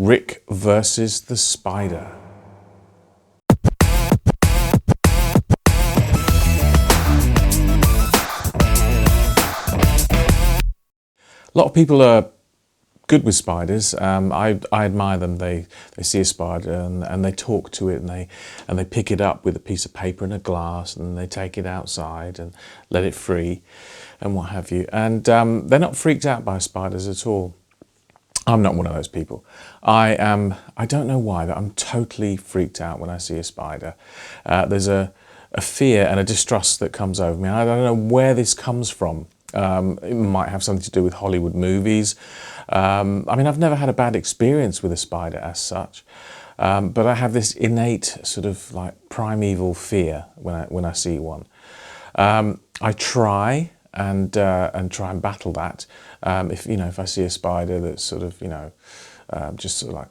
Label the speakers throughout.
Speaker 1: Rick versus the spider. A lot of people are good with spiders. I admire them. They see a spider and they talk to it and they pick it up with a piece of paper and a glass and they take it outside and let it free and what have you. And they're not freaked out by spiders at all. I'm not one of those people. I don't know why, but I'm totally freaked out when I see a spider. There's a fear and a distrust that comes over me. I don't know where this comes from. It might have something to do with Hollywood movies. I mean, I've never had a bad experience with a spider as such, but I have this innate sort of like primeval fear when I see one. I try and try and battle that. If I see a spider that's sort of just sort of like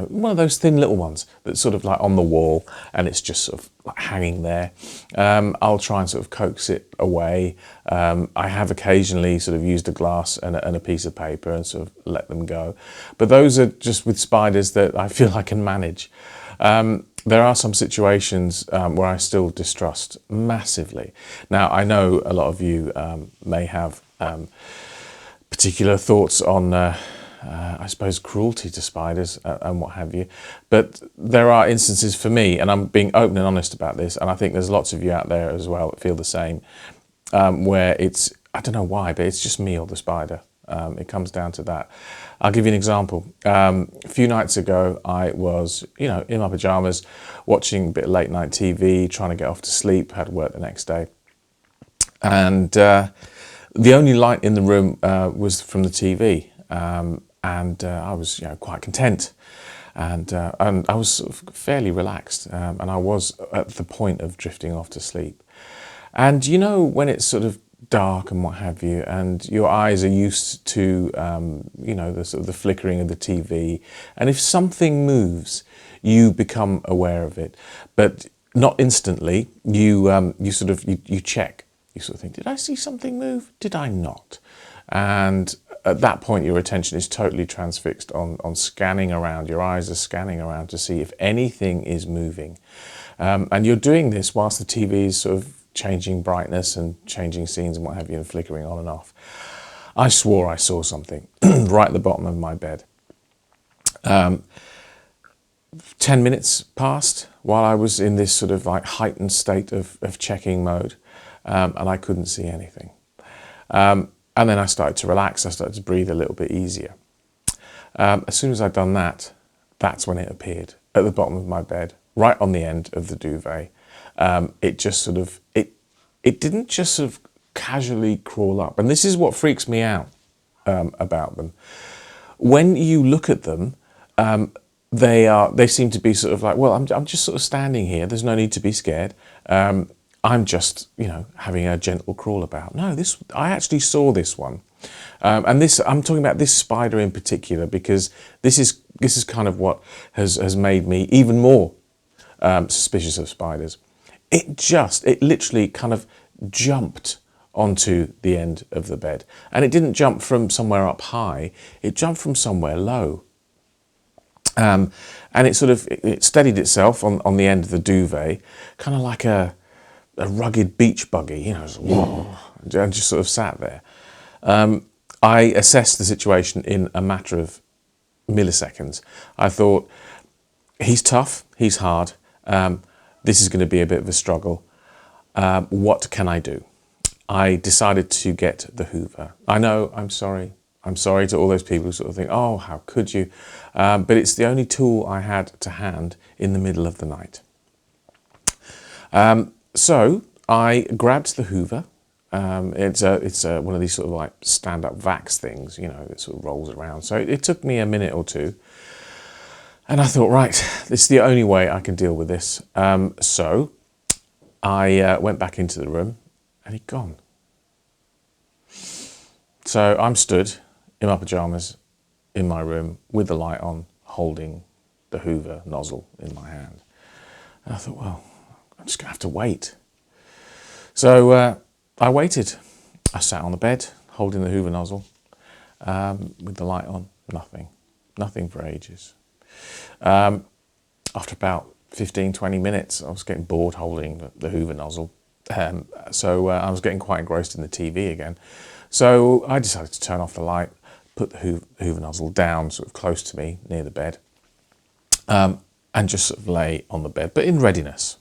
Speaker 1: one of those thin little ones that's sort of like on the wall and it's just sort of like hanging there, I'll try and sort of coax it away. I have occasionally sort of used a glass and a piece of paper and sort of let them go, but those are just with spiders that I feel I can manage. There are some situations where I still distrust massively. Now, I know a lot of you may have particular thoughts on, I suppose, cruelty to spiders and what have you. But there are instances for me, and I'm being open and honest about this, and I think there's lots of you out there as well that feel the same, where it's, I don't know why, but it's just me or the spider. It comes down to that. I'll give you an example. A few nights ago, I was, in my pajamas, watching a bit of late night TV, trying to get off to sleep, had work the next day. And the only light in the room was from the TV. And I was, quite content. And I was sort of fairly relaxed. And I was at the point of drifting off to sleep. And when it's sort of dark and what have you, and your eyes are used to the sort of the flickering of the TV, and if something moves, you become aware of it, but not instantly. You check. You sort of think, did I see something move? Did I not? And at that point, your attention is totally transfixed on scanning around. Your eyes are scanning around to see if anything is moving, and you're doing this whilst the TV is sort of changing brightness and changing scenes and what have you and flickering on and off. I swore I saw something right at the bottom of my bed. 10 minutes passed while I was in this sort of like heightened state of checking mode, and I couldn't see anything. And then I started to relax. I started to breathe a little bit easier. As soon as I'd done that, that's when it appeared at the bottom of my bed, right on the end of the duvet. It just sort of, it didn't just sort of casually crawl up. And this is what freaks me out about them. When you look at them, they seem to be sort of like, well, I'm just sort of standing here. There's no need to be scared. I'm just, having a gentle crawl about. No, I actually saw this one. And I'm talking about this spider in particular, because this is kind of what has made me even more suspicious of spiders. It literally kind of jumped onto the end of the bed. And it didn't jump from somewhere up high, it jumped from somewhere low. And it steadied itself on the end of the duvet, kind of like a rugged beach buggy, and just sort of sat there. I assessed the situation in a matter of milliseconds. I thought, he's tough, he's hard, this is going to be a bit of a struggle. What can I do? I decided to get the Hoover. I know, I'm sorry. I'm sorry to all those people who sort of think, oh, how could you? But it's the only tool I had to hand in the middle of the night. So I grabbed the Hoover. It's one of these sort of like stand-up vax things, that sort of rolls around. So it took me a minute or two. And I thought, right, this is the only way I can deal with this. So I went back into the room and he'd gone. So I'm stood in my pajamas in my room with the light on, holding the Hoover nozzle in my hand. And I thought, well, I'm just going to have to wait. So I waited. I sat on the bed holding the Hoover nozzle with the light on, nothing. Nothing for ages. After about 15, 20 minutes, I was getting bored holding the Hoover nozzle. So I was getting quite engrossed in the TV again. So I decided to turn off the light, put the Hoover nozzle down sort of close to me near the bed, and just sort of lay on the bed, but in readiness.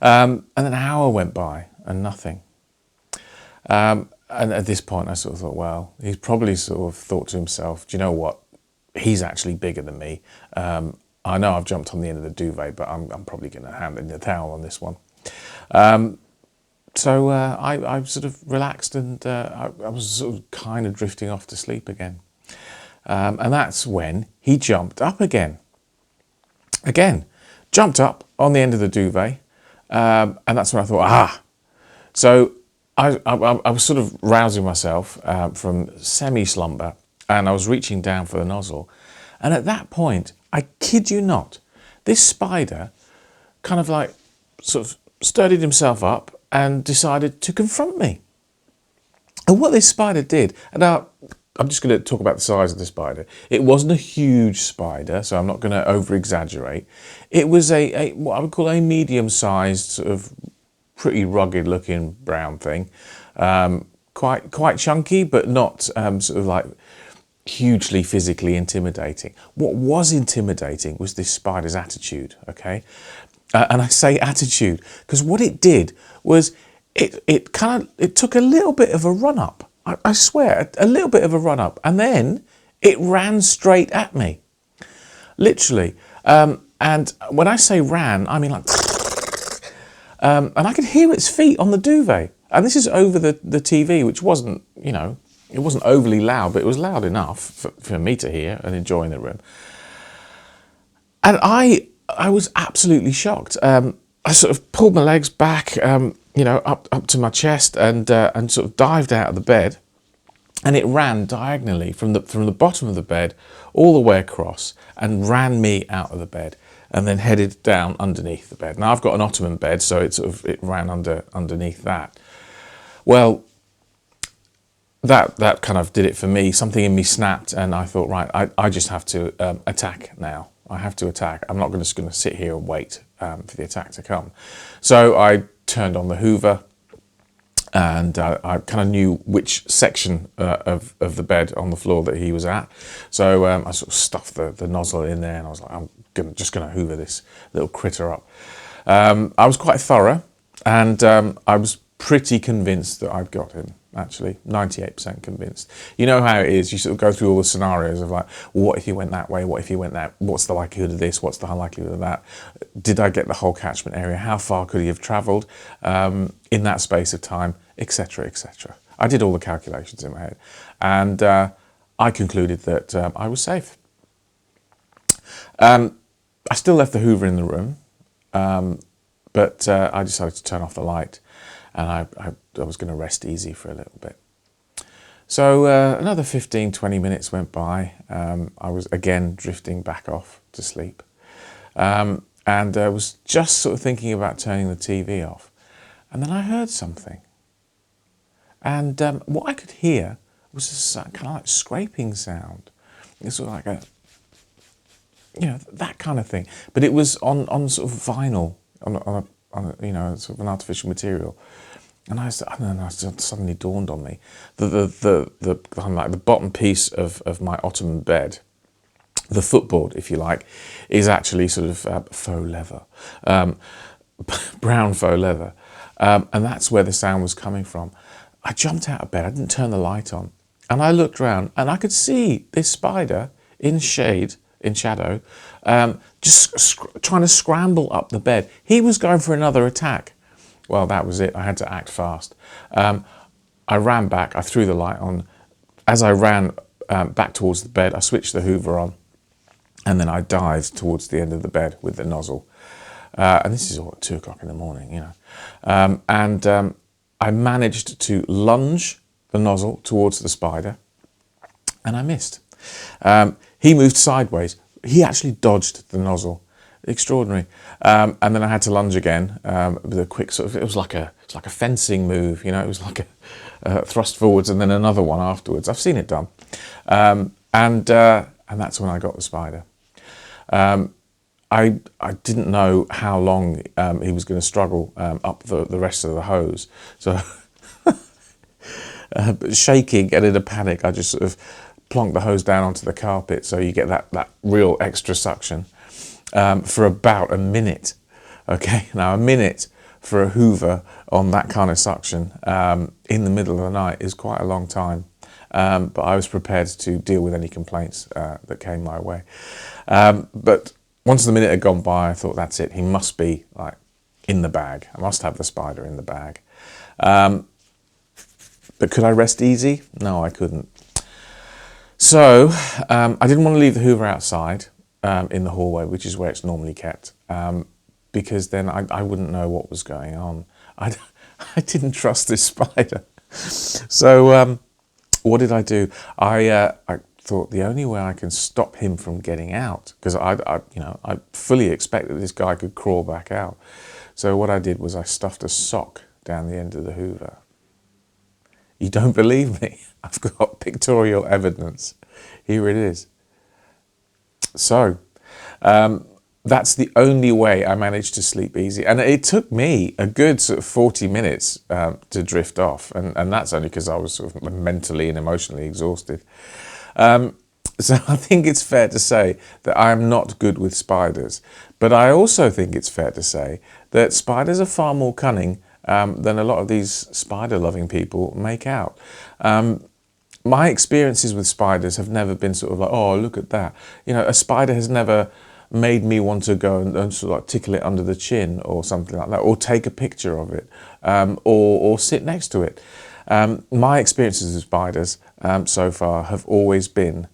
Speaker 1: And an hour went by and nothing. And at this point I sort of thought, well, he's probably sort of thought to himself, do you know what? He's actually bigger than me. I know I've jumped on the end of the duvet, but I'm probably going to hand in the towel on this one. So I sort of relaxed, and I was sort of kind of drifting off to sleep again. And that's when he jumped up again. Jumped up on the end of the duvet. And that's when I thought, So I was sort of rousing myself from semi-slumber, and I was reaching down for the nozzle. And at that point, I kid you not, this spider kind of like sort of sturdied himself up and decided to confront me. And what this spider did, and now I'm just going to talk about the size of the spider. It wasn't a huge spider, so I'm not going to over-exaggerate. It was a what I would call a medium-sized, sort of pretty rugged-looking brown thing. Quite chunky, but not sort of like hugely physically intimidating. What was intimidating was this spider's attitude, okay? And I say attitude because what it did was it took a little bit of a run up. I swear, a little bit of a run up, and then it ran straight at me, literally. And when I say ran, I mean like, and I could hear its feet on the duvet. And this is over the TV, which wasn't, you know, it wasn't overly loud, but it was loud enough for me to hear and enjoy in the room. And I was absolutely shocked. I sort of pulled my legs back, you know, up to my chest, and sort of dived out of the bed, and it ran diagonally from the bottom of the bed all the way across and ran me out of the bed, and then headed down underneath the bed. Now I've got an Ottoman bed, so it ran underneath that. Well, that kind of did it for me. Something in me snapped, and I thought, right, I just have to attack now. I have to attack. I'm not just going to sit here and wait for the attack to come. So I turned on the Hoover, and I kind of knew which section of the bed on the floor that he was at. So I sort of stuffed the nozzle in there, and I was like, I'm just going to Hoover this little critter up. I was quite thorough, and I was pretty convinced that I'd got him. Actually, 98% convinced. You know how it is, you sort of go through all the scenarios of like, well, what if he went that way, what if he went that, what's the likelihood of this, what's the likelihood of that, did I get the whole catchment area, how far could he have travelled in that space of time, etc, etc. I did all the calculations in my head, and I concluded that I was safe. I still left the Hoover in the room, but I decided to turn off the light, and I was going to rest easy for a little bit. So another 15, 20 minutes went by. I was again drifting back off to sleep. And I was just sort of thinking about turning the TV off. And then I heard something. And what I could hear was a kind of like scraping sound. It's sort of like a, you know, that kind of thing. But it was on sort of vinyl, on a, you know, sort of an artificial material. And I suddenly dawned on me the kind of like the bottom piece of my Ottoman bed, the footboard, if you like, is actually sort of faux leather, brown faux leather, and that's where the sound was coming from. I jumped out of bed. I didn't turn the light on, and I looked around, and I could see this spider in shadow, just trying to scramble up the bed. He was going for another attack. Well, that was it. I had to act fast. I ran back. I threw the light on. As I ran back towards the bed, I switched the Hoover on, and then I dived towards the end of the bed with the nozzle. And this is all at 2 o'clock in the morning, you know. I managed to lunge the nozzle towards the spider, and I missed. He moved sideways. He actually dodged the nozzle. Extraordinary. And then I had to lunge again with a quick sort of, it was like a fencing move, you know, it was like a thrust forwards and then another one afterwards. I've seen it done. And and that's when I got the spider. I didn't know how long he was going to struggle up the rest of the hose. So shaking and in a panic, I just sort of plonked the hose down onto the carpet so you get that real extra suction for about a minute. Okay, now a minute for a Hoover on that kind of suction in the middle of the night is quite a long time. But I was prepared to deal with any complaints that came my way. But once the minute had gone by, I thought, that's it. He must be like in the bag. I must have the spider in the bag. But could I rest easy? No, I couldn't. So I didn't want to leave the Hoover outside in the hallway, which is where it's normally kept, because then I wouldn't know what was going on. I didn't trust this spider. So what did I do? I thought the only way I can stop him from getting out, because I fully expected this guy could crawl back out. So what I did was I stuffed a sock down the end of the Hoover. You don't believe me? I've got pictorial evidence. Here it is. So that's the only way I managed to sleep easy. And it took me a good sort of 40 minutes to drift off. And that's only because I was sort of mentally and emotionally exhausted. So I think it's fair to say that I am not good with spiders. But I also think it's fair to say that spiders are far more cunning than a lot of these spider-loving people make out. My experiences with spiders have never been sort of like, oh, look at that. You know, a spider has never made me want to go and sort of like tickle it under the chin or something like that, or take a picture of it, or sit next to it. My experiences with spiders so far have always been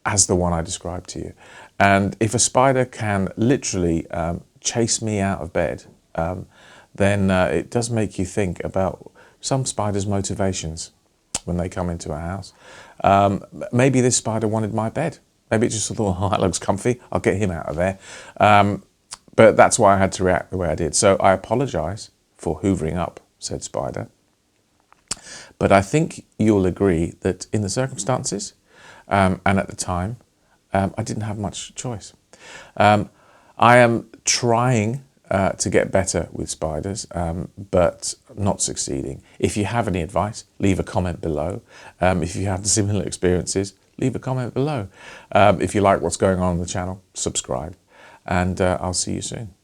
Speaker 1: as the one I described to you. And if a spider can literally chase me out of bed, then it does make you think about some spiders' motivations when they come into a house. Maybe this spider wanted my bed. Maybe it just thought, oh, that looks comfy, I'll get him out of there. But that's why I had to react the way I did. So I apologise for hoovering up said spider. But I think you'll agree that in the circumstances and at the time, I didn't have much choice. I am trying to get better with spiders, but not succeeding. If you have any advice, leave a comment below. If you have similar experiences, leave a comment below. If you like what's going on the channel, subscribe, and I'll see you soon.